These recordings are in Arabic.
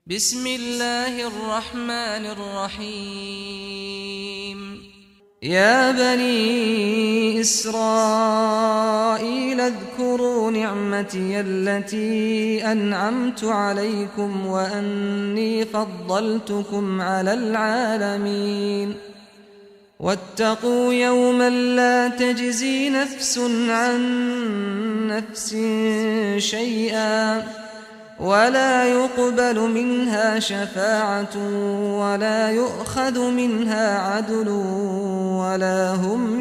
بسم الله الرحمن الرحيم يا بني إسرائيل اذكروا نعمتي التي أنعمت عليكم وأني فضلتكم على العالمين واتقوا يوما لا تجزي نفس عن نفس شيئا ولا يقبل منها شفاعة ولا يؤخذ منها عدل ولا هم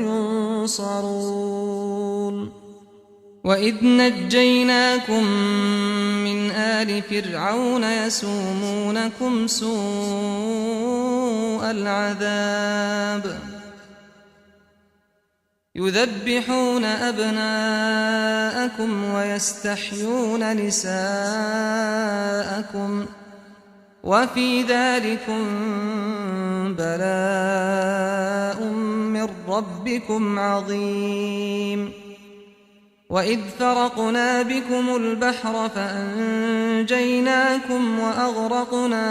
ينصرون وإذ نجيناكم من آل فرعون يسومونكم سوء العذاب يذبحون أبناءكم ويستحيون نساءكم وفي ذلكم بلاء من ربكم عظيم وإذ فرقنا بكم البحر فأنجيناكم وأغرقنا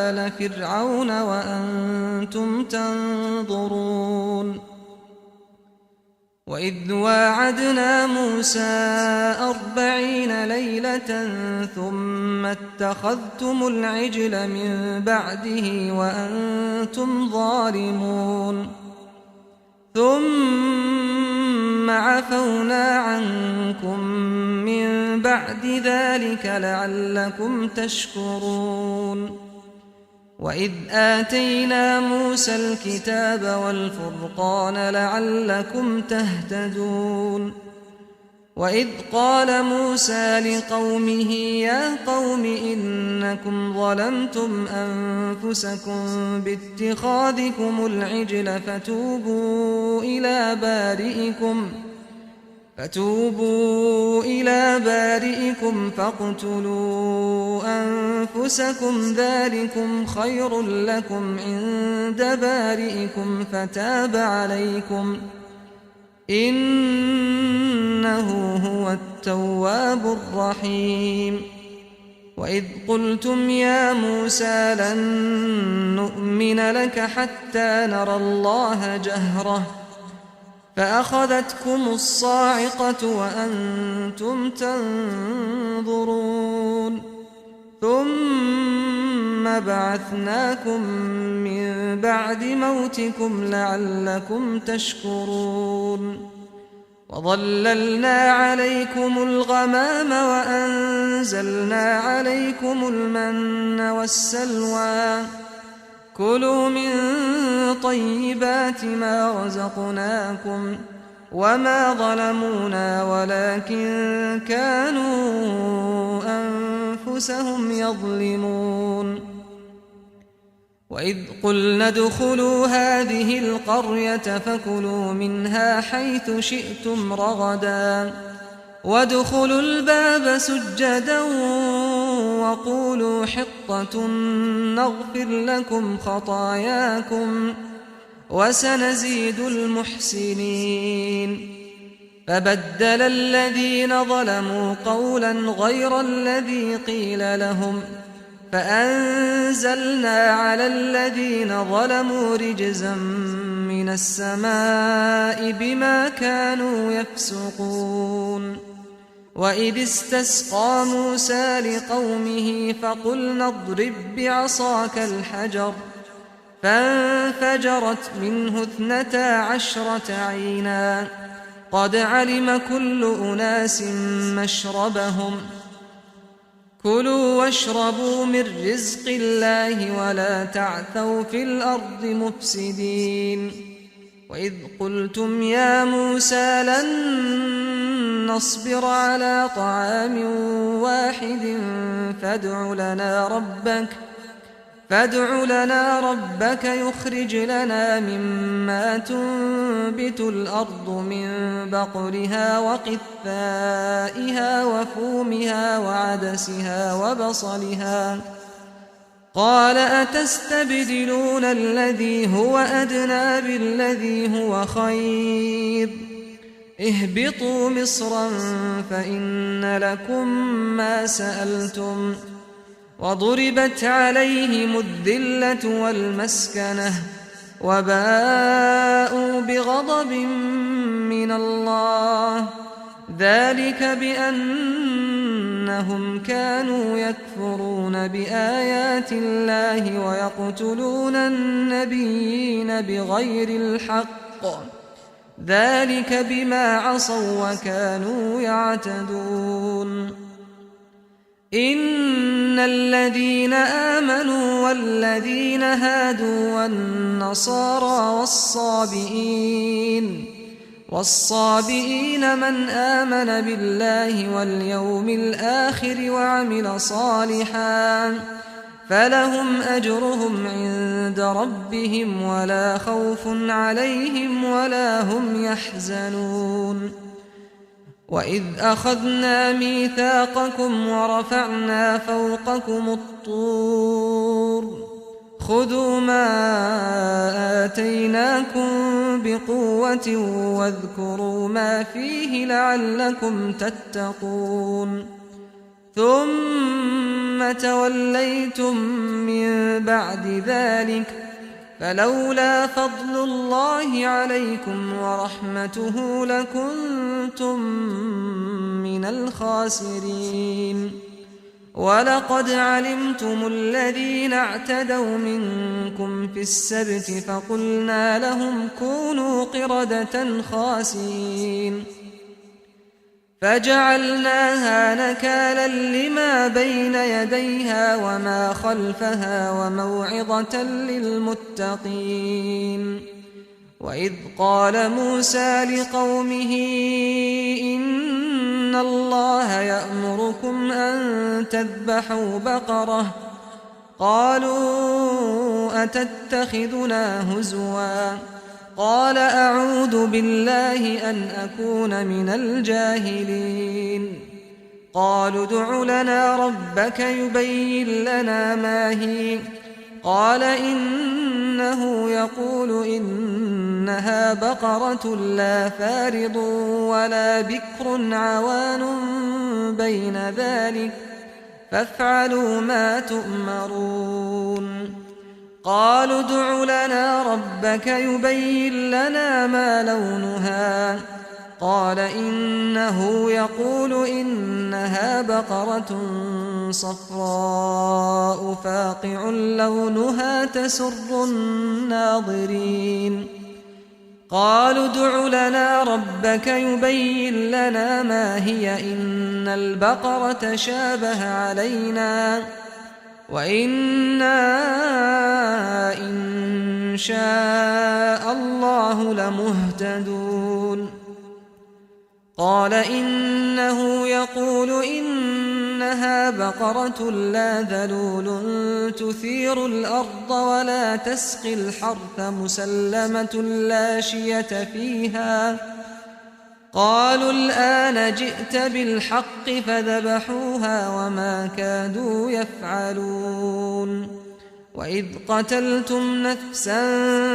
آل فرعون وأنتم تنظرون وإذ واعدنا موسى 40 ليلة ثم اتخذتم العجل من بعده وأنتم ظالمون ثم عفونا عنكم من بعد ذلك لعلكم تشكرون وإذ آتينا موسى الكتاب والفرقان لعلكم تهتدون وإذ قال موسى لقومه يا قوم إنكم ظلمتم أنفسكم باتخاذكم العجل فتوبوا إلى بارئكم فاقتلوا أنفسكم ذلكم خير لكم عند بارئكم فتاب عليكم إنه هو التواب الرحيم وإذ قلتم يا موسى لن نؤمن لك حتى نرى الله جهرة فأخذتكم الصاعقة وأنتم تنظرون ثم بعثناكم من بعد موتكم لعلكم تشكرون وظللنا عليكم الغمام وأنزلنا عليكم المن والسلوى كلوا من طيبات ما رزقناكم وما ظلمونا ولكن كانوا أنفسهم يظلمون وإذ قلنا ادخلوا هذه القرية فكلوا منها حيث شئتم رغدا وادخلوا الباب سجدا وقولوا حطة نغفر لكم خطاياكم وسنزيد المحسنين فبدل الذين ظلموا قولا غير الذي قيل لهم فأنزلنا على الذين ظلموا رجزا من السماء بما كانوا يفسقون وإذ استسقى موسى لقومه فقلنا اضرب بعصاك الحجر فانفجرت منه 12 عينا قد علم كل أناس مشربهم كلوا واشربوا من رزق الله ولا تعثوا في الأرض مفسدين وإذ قلتم يا موسى لن نصبر على طعام واحد فادع لنا ربك يخرج لنا مما تنبت الأرض من بقلها وقثائها وفومها وعدسها وبصلها قال أتستبدلون الذي هو أدنى بالذي هو خير اهبطوا مصرا فإن لكم ما سألتم وضربت عليهم الذلة والمسكنة وباءوا بغضب من الله ذلك بأنهم كانوا يكفرون بآيات الله ويقتلون النبيين بغير الحق ذلك بما عصوا وكانوا يعتدون إن الذين آمنوا والذين هادوا والنصارى والصابئين من آمن بالله واليوم الآخر وعمل صالحا فلهم أجرهم عند ربهم ولا خوف عليهم ولا هم يحزنون وإذ أخذنا ميثاقكم ورفعنا فوقكم الطور خذوا ما آتيناكم بقوة واذكروا ما فيه لعلكم تتقون ثم توليتم من بعد ذلك فلولا فضل الله عليكم ورحمته لكنتم من الخاسرين ولقد علمتم الذين اعتدوا منكم في السبت فقلنا لهم كونوا قردة خاسئين فجعلناها نكالا لما بين يديها وما خلفها وموعظة للمتقين وإذ قال موسى لقومه إن الله يأمركم أن تذبحوا بقرة قالوا أتتخذنا هزوا قال أعوذ بالله أن أكون من الجاهلين قالوا ادع لنا ربك يبين لنا ما هي قال إنه يقول إنها بقرة لا فارض ولا بكر عوان بين ذلك فافعلوا ما تؤمرون قالوا ادع لنا ربك يبين لنا ما لونها قال إنه يقول إنها بقرة صفراء فاقع لونها تسر الناظرين قالوا ادع لنا ربك يبين لنا ما هي إن البقرة شابه علينا وإنا إن شاء الله لمهتدون قال إنه يقول إنها بقرة لا ذلول تثير الأرض ولا تسقي الحرث مسلمة لا شية فيها قالوا الآن جئت بالحق فذبحوها وما كادوا يفعلون وإذ قتلتم نفسا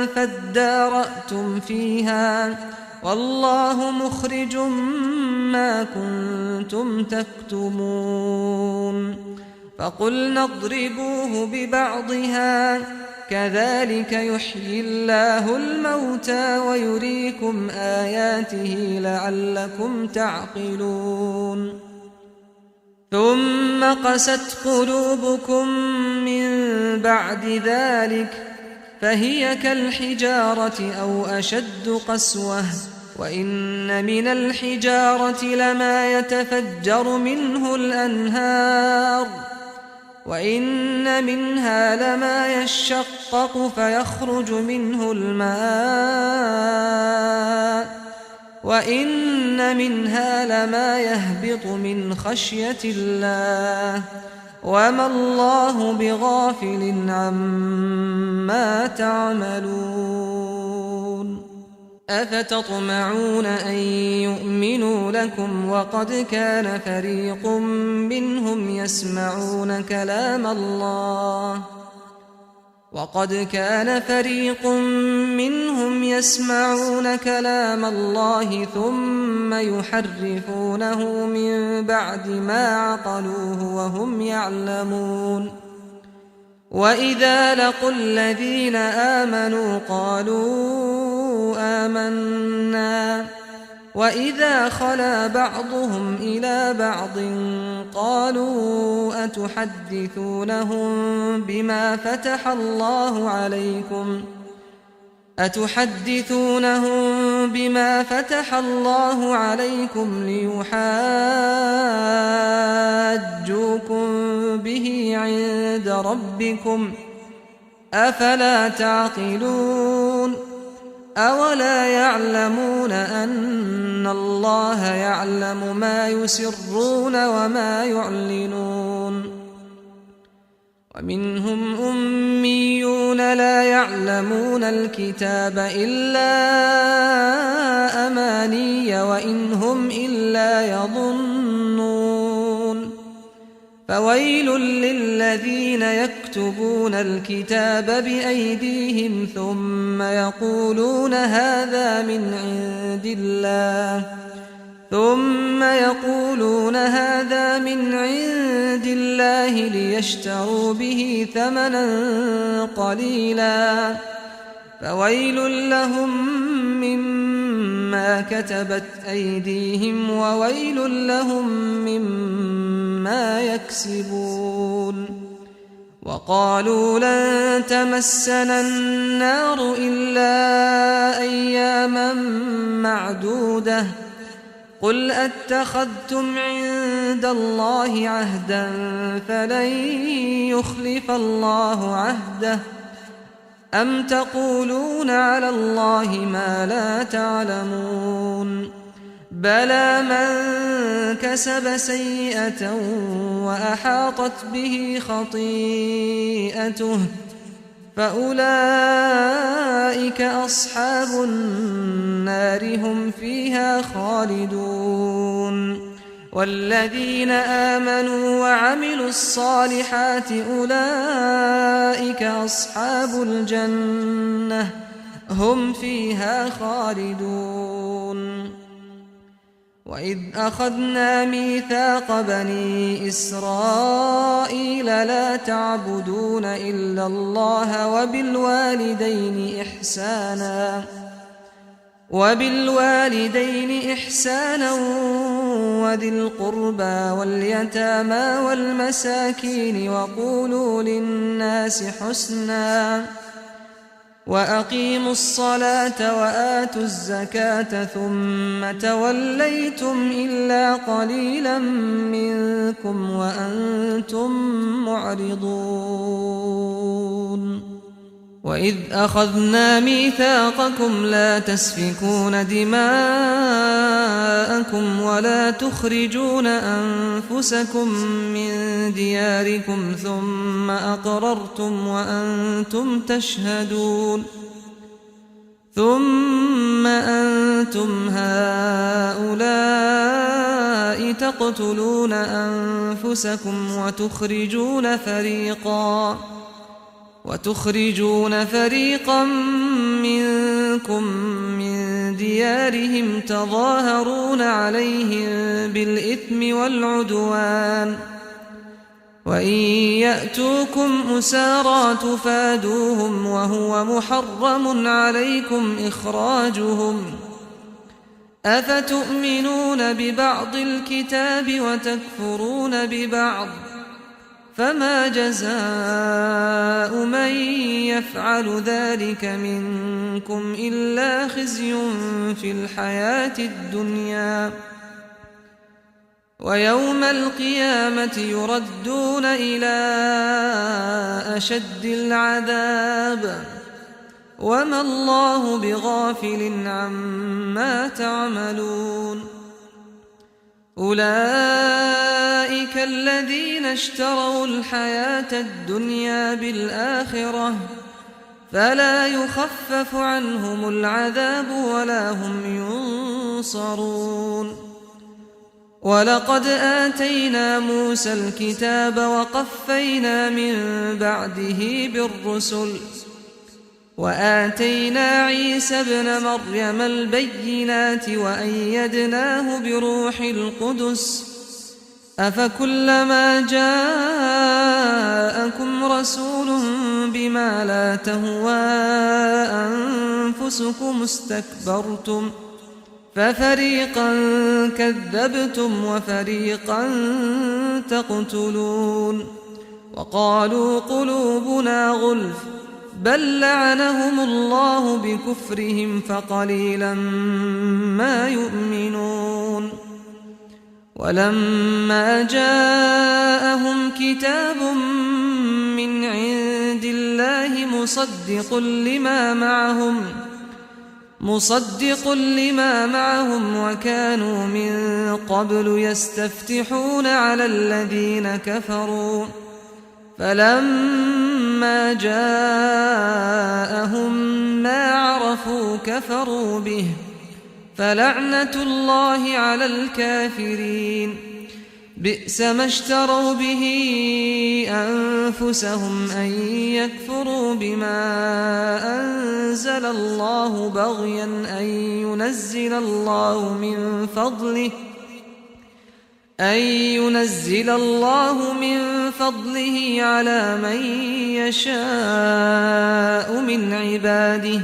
فادارأتم فيها والله مخرج ما كنتم تكتمون فقلنا اضربوه ببعضها كذلك يحيي الله الموتى ويريكم آياته لعلكم تعقلون ثم قست قلوبكم من بعد ذلك فهي كالحجارة أو أشد قسوة وإن من الحجارة لما يتفجر منه الأنهار وإن منها لما يشقق فيخرج منه الماء وإن منها لما يهبط من خشية الله وما الله بغافل عما تعملون أفتطمعون أن يؤمنوا لكم وقد كان فريق منهم يسمعون كلام الله ثم يحرفونه من بعد ما عقلوه وهم يعلمون وإذا لقوا الذين آمنوا قالوا آمنا وإذا خلا بعضهم إلى بعض قالوا أتحدثونهم بما فتح الله عليكم ليحاجوكم به عند ربكم أفلا تعقلون أولا يعلمون أن الله يعلم ما يسرون وما يعلنون ومنهم أميون لا يعلمون الكتاب إلا أماني وإن هم إلا يظنون فويل للذين يكتبون الكتاب بأيديهم ثم يقولون هذا من عند الله ليشتروا به ثمنا قليلا فويل لهم مما كتبت أيديهم وويل لهم مما يكسبون وقالوا لن تمسنا النار إلا أياما معدودة قل أتخذتم عند الله عهدا فلن يخلف الله عهده أم تقولون على الله ما لا تعلمون بلى من كسب سيئة وأحاطت به خطيئته فأولئك أصحاب النار هم فيها خالدون والذين آمنوا وعملوا الصالحات أولئك أصحاب الجنة هم فيها خالدون وإذ أخذنا ميثاق بني إسرائيل لا تعبدون إلا الله وبالوالدين إحسانا وذي القربى واليتامى والمساكين وقولوا للناس حسنا وأقيموا الصلاة وآتوا الزكاة ثم توليتم إلا قليلا منكم وأنتم معرضون وإذ أخذنا ميثاقكم لا تسفكون دماءكم ولا تخرجون أنفسكم من دياركم ثم أقررتم وأنتم تشهدون ثم أنتم هؤلاء تقتلون أنفسكم وتخرجون فريقا منكم من ديارهم تظاهرون عليهم بالإثم والعدوان وإن يأتوكم أسارى تفادوهم وهو محرم عليكم إخراجهم أفتؤمنون ببعض الكتاب وتكفرون ببعض فما جزاء من يفعل ذلك منكم إلا خزي في الحياة الدنيا ويوم القيامة يردون إلى أشد العذاب وما الله بغافل عما تعملون أولئك الذين اشتروا الحياة الدنيا بالآخرة فلا يخفف عنهم العذاب ولا هم ينصرون ولقد آتينا موسى الكتاب وقفينا من بعده بالرسل وآتينا عيسى ابن مريم البينات وأيدناه بروح القدس أفكلما جاءكم رسول بما لا تهوى أنفسكم استكبرتم ففريقا كذبتم وفريقا تقتلون وقالوا قلوبنا غلف بل لعنهم الله بكفرهم فقليلا ما يؤمنون ولما جاءهم كتاب من عند الله مصدق لما معهم وكانوا من قبل يستفتحون على الذين كفروا فلما جاءهم ما عرفوا كفروا به فلعنة الله على الكافرين بئس ما اشتروا به أنفسهم أن يكفروا بما أنزل الله بغيا أن ينزل الله من فضله على من يشاء من عباده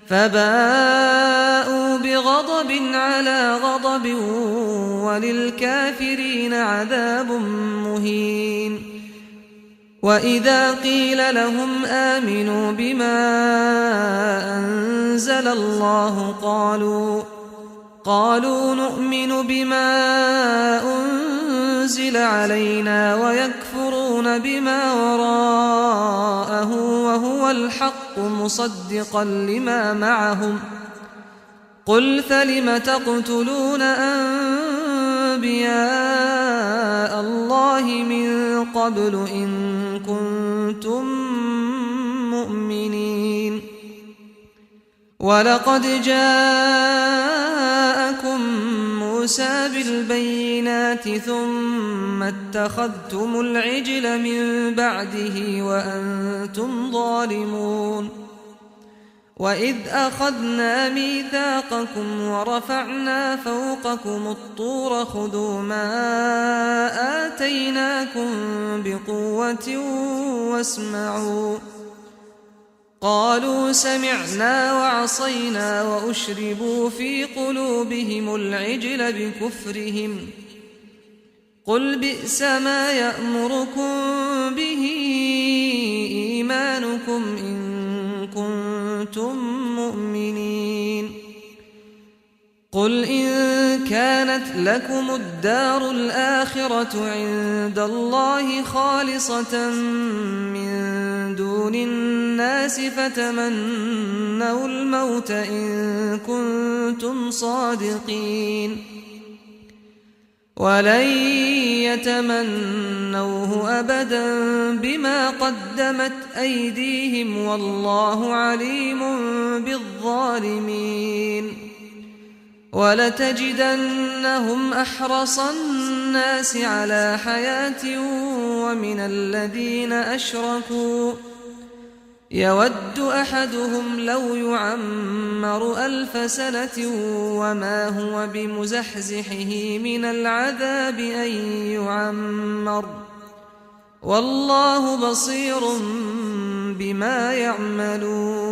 فباءوا بغضب على غضب وللكافرين عذاب مهين وإذا قيل لهم آمنوا بما أنزل الله قالوا نؤمن بما أنزل علينا ويكفرون بما وراءه وهو الحق مصدقا لما معهم قل فلم تقتلون أنبياء الله من قبل إن كنتم مؤمنين ولقد جاءكم موسى بالبينات ثم اتخذتم العجل من بعده وأنتم ظالمون وإذ أخذنا ميثاقكم ورفعنا فوقكم الطور خذوا ما آتيناكم بقوة واسمعوا قالوا سمعنا وعصينا وأشربوا في قلوبهم العجل بكفرهم قل بئس ما يأمركم به إيمانكم إن كنتم مؤمنين قل إن كانت لكم الدار الآخرة عند الله خالصة من دون الناس فتمنوا الموت إن كنتم صادقين ولن يتمنوه أبدا بما قدمت أيديهم والله عليم بالظالمين ولتجدنهم أحرص الناس على حياة ومن الذين أشركوا يود أحدهم لو يعمر 1000 سنة وما هو بمزحزحه من العذاب أن يعمر والله بصير بما يعملون